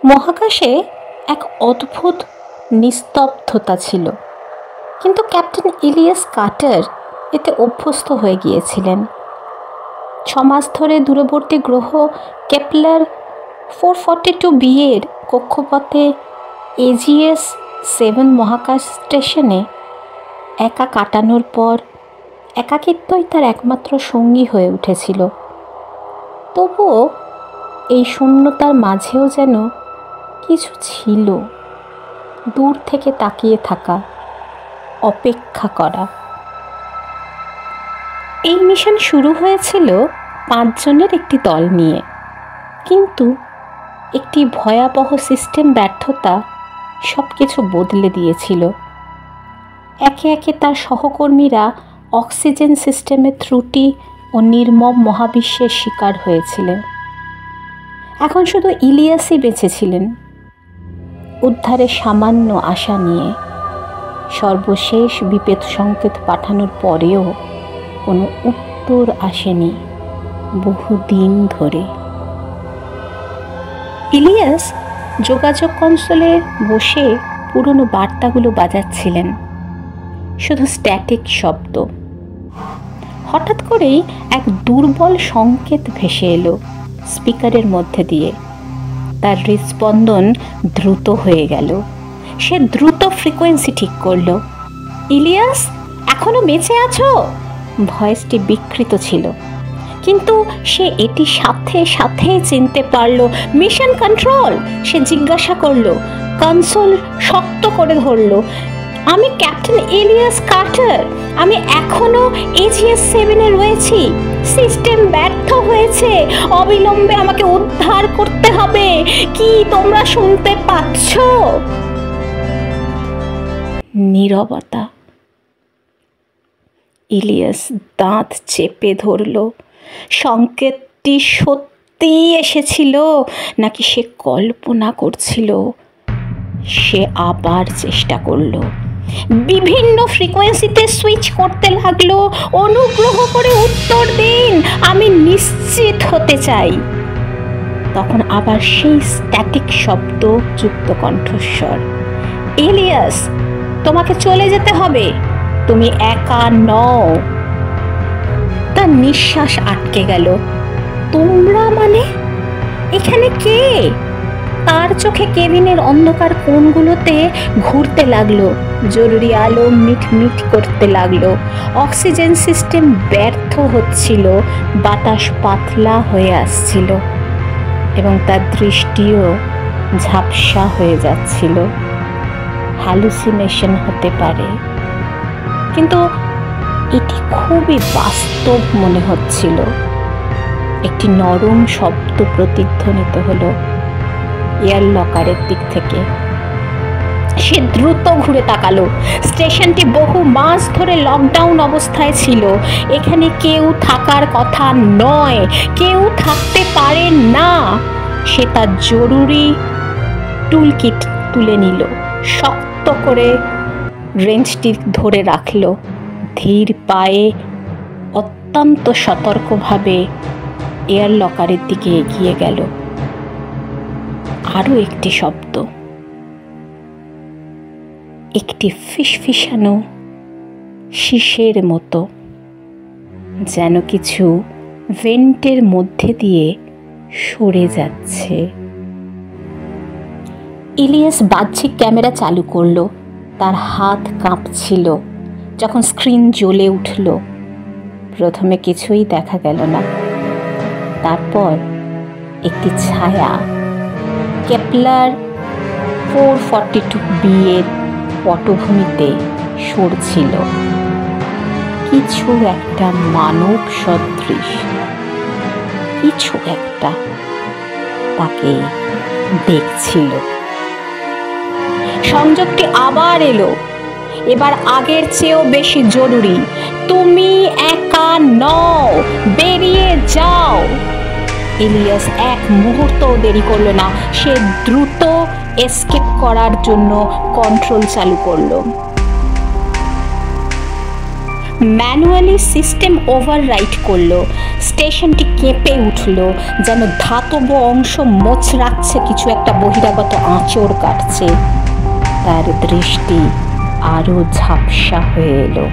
মহাকাশে এক অদ্ভুত নিস্তব্ধতা ছিল, কিন্তু ক্যাপ্টেন ইলিয়াস কার্টার এতে অভ্যস্ত হয়ে গিয়েছিলেন। 6 মাস ধরে দূরবর্তী গ্রহ কেপলার 442b এর কক্ষপথে এজিএস 7 মহাকাশ স্টেশনে একা কাটানোর পর একাকিত্বই তার একমাত্র সঙ্গী হয়ে উঠেছিল। তবুও এই শূন্যতার মাঝেও যেন কিছু ছিল, দূর থেকে তাকিয়ে থাকা, অপেক্ষা করা। এই মিশন শুরু হয়েছিল 5 জনের একটি দল নিয়ে, কিন্তু একটি ভয়াবহ সিস্টেম ব্যর্থতা সব কিছু বদলে দিয়েছিল। একে একে তার সহকর্মীরা অক্সিজেন সিস্টেমের ত্রুটি ও নির্মম মহাবিশ্বের শিকার হয়েছিলেন। এখন শুধু ইলিয়াসই বেঁচে ছিলেন, উদ্ধারের সামান্য আশা নিয়ে। সর্বশেষ বিপদ সংকেত পাঠানোর পরেও কোনো উত্তর আসেনি বহুদিন ধরে। ইলিয়াস যোগাযোগ কনসোলে বসে পুরনো বার্তাগুলো বাজাচ্ছিলেন, শুধু স্ট্যাটিক শব্দ। হঠাৎ করেই এক দুর্বল সংকেত ভেসে এলো স্পিকারের মধ্যে দিয়ে। তার হৃদস্পন্দন দ্রুত হয়ে গেল। সে দ্রুত ফ্রিকোয়েন্সি ঠিক করল। ইলিয়াস, এখনো বেঁচে আছো? ভয়েসটি বিকৃত ছিল, কিন্তু সে এটি সাথে সাথে চিনতে পারল। মিশন কন্ট্রোল, সে জিজ্ঞাসা করল। কনসোল শক্ত করে ধরল। আমি ক্যাপ্টেন ইলিয়াস কার্টার, আমি এখনো এজিএস 7-এ রয়েছি। সিস্টেম ব্যর্থ হয়েছে, অবিলম্বে আমাকে উদ্ধার করতে হবে। কি তোমরা শুনতে পাচ্ছ? নীরবতা। ইলিয়াস দাঁত চেপে ধরল। সংকেতটি সত্যি এসেছিল নাকি সে কল্পনা করছিল? সে আবার চেষ্টা করল, বিভিন্ন ফ্রিকোয়েন্সিতে সুইচ করতে লাগলো। অনুগ্রহ করে উত্তর দিন, আমি নিশ্চিত হতে চাই। তখন আবার সেই স্ট্যাটিক শব্দ যুক্ত কণ্ঠস্বর। ইলিয়াস, তোমাকে চলে যেতে হবে, তুমি একা নও। তার নিঃশ্বাস আটকে গেল। তোমরা মানে? এখানে কে? তার চোখে কেবিনের অন্ধকার কোণগুলোতে ঘুরতে লাগলো। জরুরি আলো মিটমিট করতে লাগলো। অক্সিজেন সিস্টেম ব্যর্থ হচ্ছিল, বাতাস পাতলা হয়ে আসছিল এবং তার দৃষ্টিও ঝাপসা হয়ে যাচ্ছিল। হ্যালুসিনেশন হতে পারে, কিন্তু এটি খুবই বাস্তব মনে হচ্ছিল। একটি নরম শব্দ প্রতিধ্বনিত হলো এয়ার লকারের দিক থেকে। সে দ্রুত ঘুরে তাকালো। স্টেশনটি বহু মাস ধরে লকডাউন অবস্থায় ছিল। এখানে কেউ থাকার কথা নয়, কেউ থাকতে পারে না। সে তার জরুরি টুলকিট তুলে নিল, শক্ত করে রেঞ্জটি ধরে রাখল। ধীর পায়ে অত্যন্ত সতর্কভাবে এয়ার লকারের দিকে এগিয়ে গেল। আরও একটি শব্দ, একটি ফিসফিসানো শীষের মতো, যেন কিছু ভেন্টের মধ্যে দিয়ে সরে যাচ্ছে। ইলিয়াস বাহ্যিক ক্যামেরা চালু করলো। তার হাত কাঁপছিল। যখন স্ক্রিন জ্বলে উঠল, প্রথমে কিছুই দেখা গেল না। তারপর একটি ছায়া কেপলার 442b এর পটভূমিতে সরছিল। কিছু একটা মানব সদৃশ, কিছু একটা তাকে দেখছিল। সংযোগটি আবার এলো, এবার আগের চেয়েও বেশি জরুরি। তুমি একা নও, বেরিয়ে যাও। ইলিয়াস এক মুহূর্তও দেরি করল না। সে দ্রুত এসকেপ করার জন্য কন্ট্রোল চালু করল। ম্যানুয়ালি সিস্টেম ওভাররাইড করলো। স্টেশনটি কেঁপে উঠল, যেন ধাতব অংশ মোচড়াচ্ছে, কিছু একটা বহিরাগত আঁচড় কাটছে। তার দৃষ্টি আরো ঝাপসা হয়ে এলো।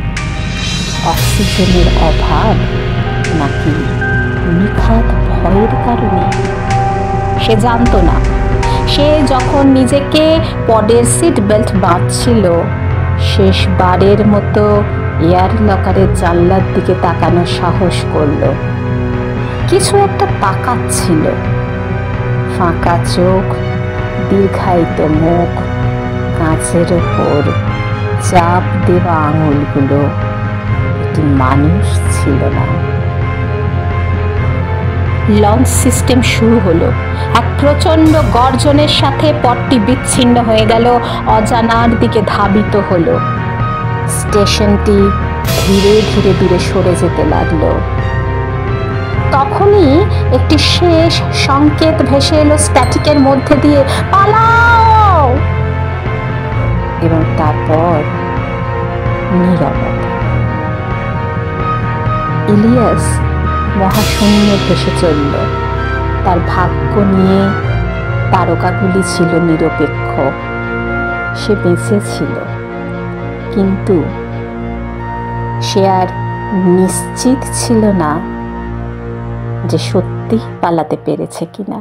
অক্সিজেনের অভাব নাকি নিখাত ভয়ের কারণে? সে জানতো না। সে যখন নিজেকে পডের সিট বেল্ট বাঁধছিল, শেষবারের মতো এয়ার লকারের জানলার দিকে তাকানোর সাহস করলো। কিছু একটা তাকাচ্ছিল, ফাঁকা চোখ, দীর্ঘায়িত মুখ, কাঁচের ওপর চাপ দেওয়া আঙুলগুলো। এটি মানুষ ছিল না। লঞ্চ সিস্টেম শুরু হলো। এক প্রচন্ড গর্জনের সাথে পথটি বিচ্ছিন্ন হয়ে গেল, অজানার দিকে ধাবিত হলো। স্টেশনটি ধীরে ধীরে দূরে সরে যেতে লাগলো। তখনই একটি শেষ সংকেত ভেসে এলো স্ট্যাটিকের মধ্যে দিয়ে, পালাও! এবং তারপর নীরবতা। ইলিয়াস মহাশূন্যে ভেসে চলল। তার ভাগ্য নিয়ে তারকাগুলি ছিল নিরপেক্ষ। সে বেঁচে ছিল, কিন্তু সে আর নিশ্চিত ছিল না যে সত্যি পালাতে পেরেছে কিনা।